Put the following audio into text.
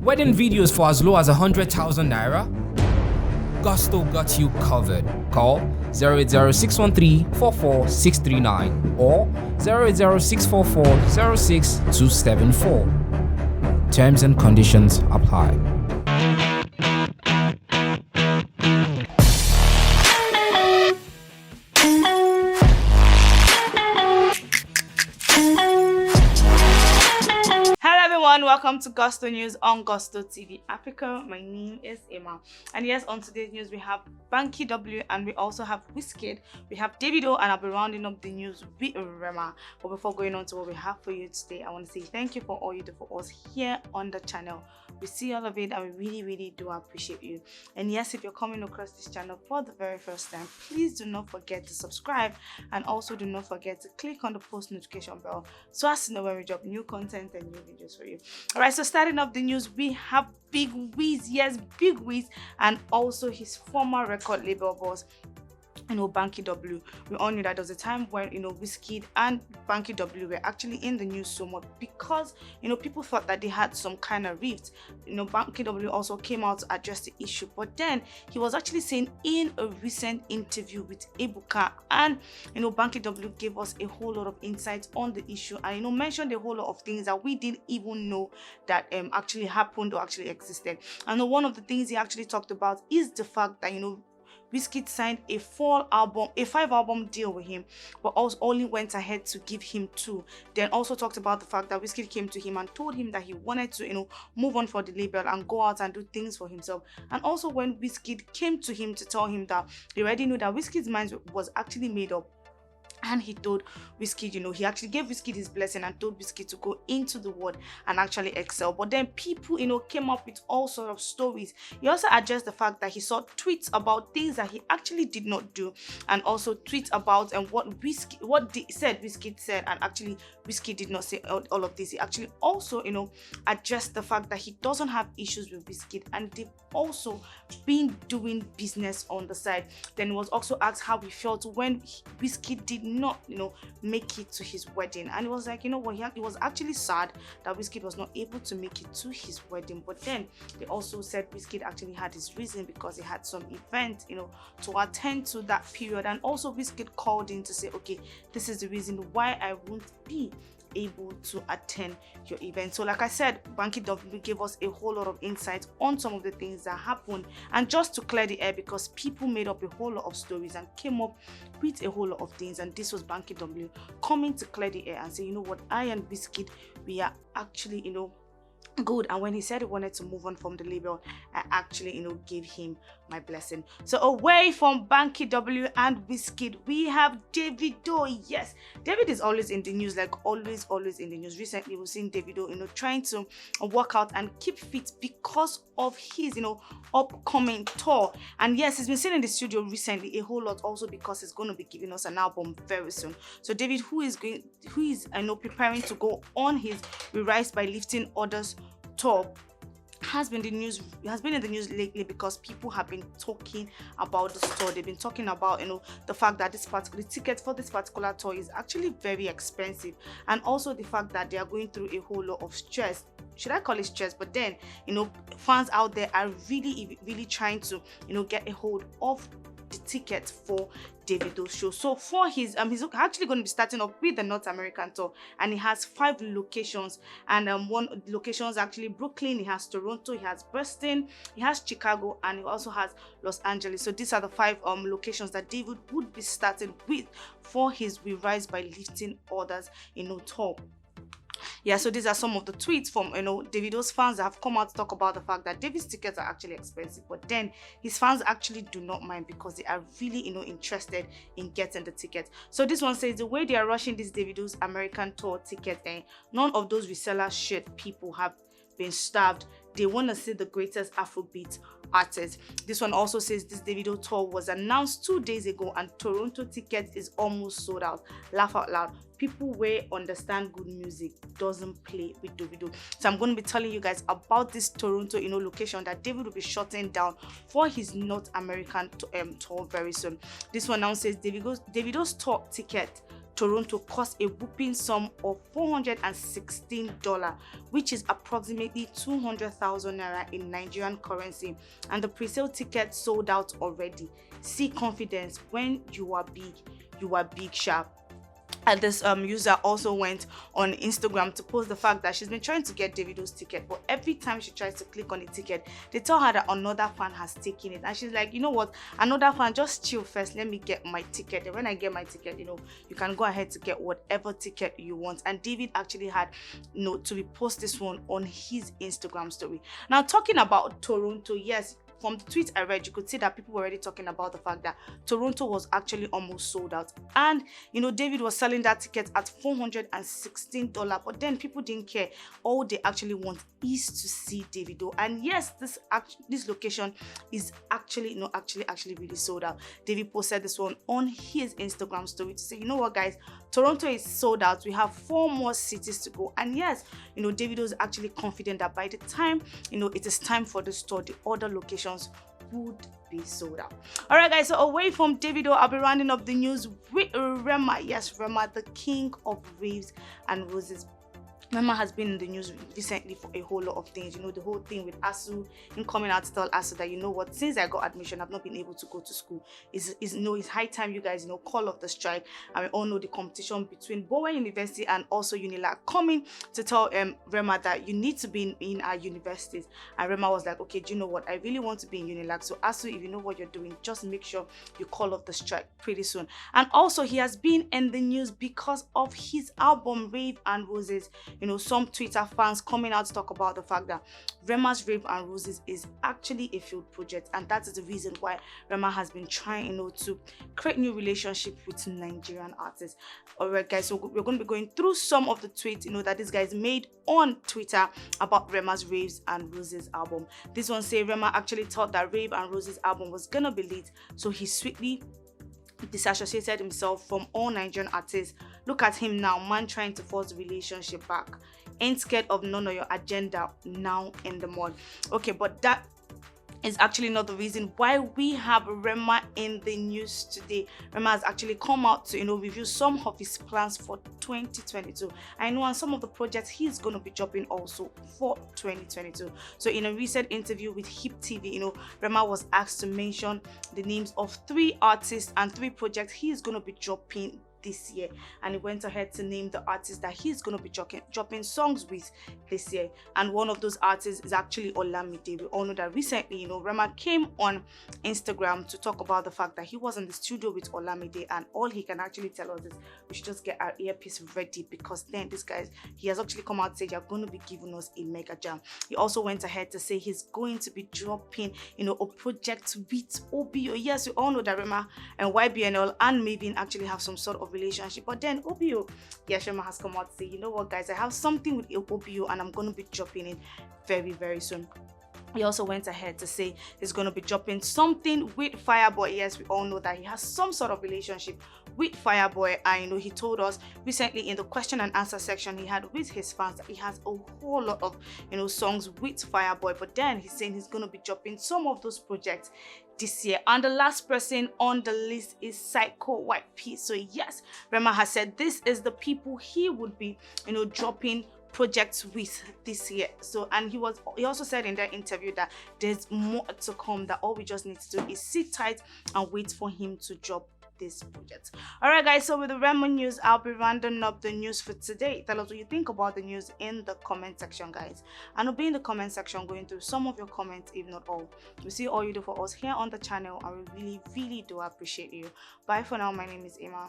Wedding videos for as low as 100,000 naira? Gusto got you covered. Call 080-613-44639 or 080-644-06274. Terms and conditions apply. Welcome to Gusto News on Gusto TV Africa. My name is Emma, and yes, on today's news we have Banky W and we also have WIZKID. We have Davido, and I'll be rounding up the news with Rema. But before going on to what we have for you today, I want to say thank you for all you do for us here on the channel. We see all of it and we really do appreciate you. And yes, if you're coming across this channel for the very first time, please do not forget to subscribe, and also do not forget to click on the post notification bell so as to know when we drop new content and new videos for you. All right, so starting off the news, we have Big Wiz, yes, Big Wiz, and also his former record label boss, Banky W. We all knew that there was a time when, WIZKID and Banky W were actually in the news so much because, people thought that they had some kind of rift. Banky W also came out to address the issue, but then he was actually saying in a recent interview with Ebuka, and, Banky W gave us a whole lot of insights on the issue and, mentioned a whole lot of things that we didn't even know that actually happened or actually existed. And one of the things he actually talked about is the fact that, WIZKID signed a 5-album deal with him, but also only went ahead to give him 2. Then also talked about the fact that WIZKID came to him and told him that he wanted to, move on for the label and go out and do things for himself. And also when WIZKID came to him to tell him that he already knew that WIZKID's mind was actually made up, and he told WIZKID, he actually gave WIZKID his blessing and told WIZKID to go into the world and actually excel. But then people, came up with all sorts of stories. He also addressed the fact that he saw tweets about things that he actually did not do, and also tweets about what WIZKID said, and actually WIZKID did not say all of this. He actually also, addressed the fact that he doesn't have issues with WIZKID, and they've also been doing business on the side. Then he was also asked how he felt when WIZKID did not make it to his wedding, and it was like, he was actually sad that WIZKID was not able to make it to his wedding. But then they also said WIZKID actually had his reason because he had some event to attend to that period, and also WIZKID called in to say, okay, this is the reason why I won't be able to attend your event. So like I said, Banky W gave us a whole lot of insight on some of the things that happened, and just to clear the air, because people made up a whole lot of stories and came up with a whole lot of things, and this was Banky W coming to clear the air and say, what, I and WIZKID, we are actually good. And when he said he wanted to move on from the label, I actually gave him my blessing. So away from Banky W and WIZKID, we have Davido. Yes, David is always in the news, like always in the news. Recently we've seen Davido trying to work out and keep fit because of his upcoming tour. And yes, he's been seen in the studio recently a whole lot, also because he's going to be giving us an album very soon. So David, who is preparing to go on his We Rise by Lifting Others tour, has been in the news lately because people have been talking about the tour. They've been talking about the fact that the ticket for this particular tour is actually very expensive, and also the fact that they are going through a whole lot of stress. Should I call it stress? But then fans out there are really trying to get a hold of the ticket for Davido's show. So for his he's actually going to be starting off with the North American tour, and he has 5 locations, and one of the locations actually Brooklyn, he has Toronto, he has Boston, he has Chicago, and he also has Los Angeles. So these are the 5 locations that David would be starting with for his We Rise by Lifting Others tour. Yeah, so these are some of the tweets from Davido's fans that have come out to talk about the fact that David's tickets are actually expensive, but then his fans actually do not mind because they are really interested in getting the ticket. So this one says, the way they are rushing this Davido's American tour ticket, none of those reseller shit people have been starved. They want to see the greatest Afrobeat artist. This one also says this Davido tour was announced 2 days ago and Toronto ticket is almost sold out. Laugh out loud. People where understand good music doesn't play with Davido. So I'm going to be telling you guys about this Toronto location that David will be shutting down for his North American tour very soon. This one now says Davido's tour ticket Toronto cost a whopping sum of $416, which is approximately 200,000 naira in Nigerian currency, and the pre-sale ticket sold out already. See confidence. When you are big sharp. And this user also went on Instagram to post the fact that she's been trying to get Davido's ticket, but every time she tries to click on the ticket, they tell her that another fan has taken it, and she's like, you know what, another fan, just chill first, let me get my ticket, and when I get my ticket, you can go ahead to get whatever ticket you want. And David actually had to repost this one on his Instagram story. Now, talking about Toronto, yes, from the tweet I read, you could see that people were already talking about the fact that Toronto was actually almost sold out. And, David was selling that ticket at $416, but then people didn't care. All they actually want is to see Davido. And yes, this location is actually really sold out. David posted this one on his Instagram story to say, you know what, guys, Toronto is sold out. We have 4 more cities to go. And yes, Davido is actually confident that by the time, it is time for the store, the other locations would be sold out. All right, guys, so away from Davido, I'll be rounding up the news with Rema. Yes, Rema, the king of raves and roses. Rema has been in the news recently for a whole lot of things. The whole thing with ASU, him coming out to tell ASU that, you know what, since I got admission, I've not been able to go to school. It's high time you guys, call off the strike. And we all know the competition between Bowen University and also Unilag coming to tell Rema that you need to be in our universities. And Rema was like, okay, do you know what, I really want to be in Unilag. So ASU, if you know what you're doing, just make sure you call off the strike pretty soon. And also, he has been in the news because of his album Rave and Roses. Some Twitter fans coming out to talk about the fact that Rema's Rave and Roses is actually a failed project, and that is the reason why Rema has been trying, to create new relationship with Nigerian artists. Alright, guys, so we're going to be going through some of the tweets, that these guys made on Twitter about Rema's Raves and Roses album. This one say Rema actually thought that Rave and Roses album was gonna be lit, so he sweetly disassociated himself from all Nigerian artists. Look at him now, man trying to force the relationship back. Ain't scared of none of your agenda, now in the mud. Okay, but that is actually not the reason why we have Rema in the news today. Rema has actually come out to review some of his plans for 2022. I know, and some of the projects he's going to be dropping also for 2022. So in a recent interview with Hip TV, Rema was asked to mention the names of 3 artists and 3 projects he's going to be dropping this year, and he went ahead to name the artists that he's going to be dropping songs with this year. And one of those artists is actually Olamide. We all know that recently, Rema came on Instagram to talk about the fact that he was in the studio with Olamide, and all he can actually tell us is we should just get our earpiece ready, because then this guy, he has actually come out and said, you're going to be giving us a mega jam. He also went ahead to say he's going to be dropping a project with OBO. Yes, we all know that Rema and YBNL and Maven actually have some sort of relationship, but then OBO, yes, Rema has come out to say, you know what, guys, I have something with OBO and I'm going to be dropping it very, very soon. He also went ahead to say he's going to be dropping something with Fireboy. Yes, we all know that he has some sort of relationship with Fireboy, and he told us recently in the question and answer section he had with his fans that he has a whole lot of songs with Fireboy, but then he's saying he's going to be dropping some of those projects this year. And the last person on the list is Psycho YP. So yes, Rema has said this is the people he would be dropping projects with this year. So, and he also said in that interview that there's more to come, that all we just need to do is sit tight and wait for him to drop this project. All right, guys, so with the Rema news, I'll be rounding up the news for today. Tell us what you think about the news in the comment section, guys, and I'll be in the comment section going through some of your comments, if not all. We see all you do for us here on the channel, and we really do appreciate you. Bye for now. My name is Emma.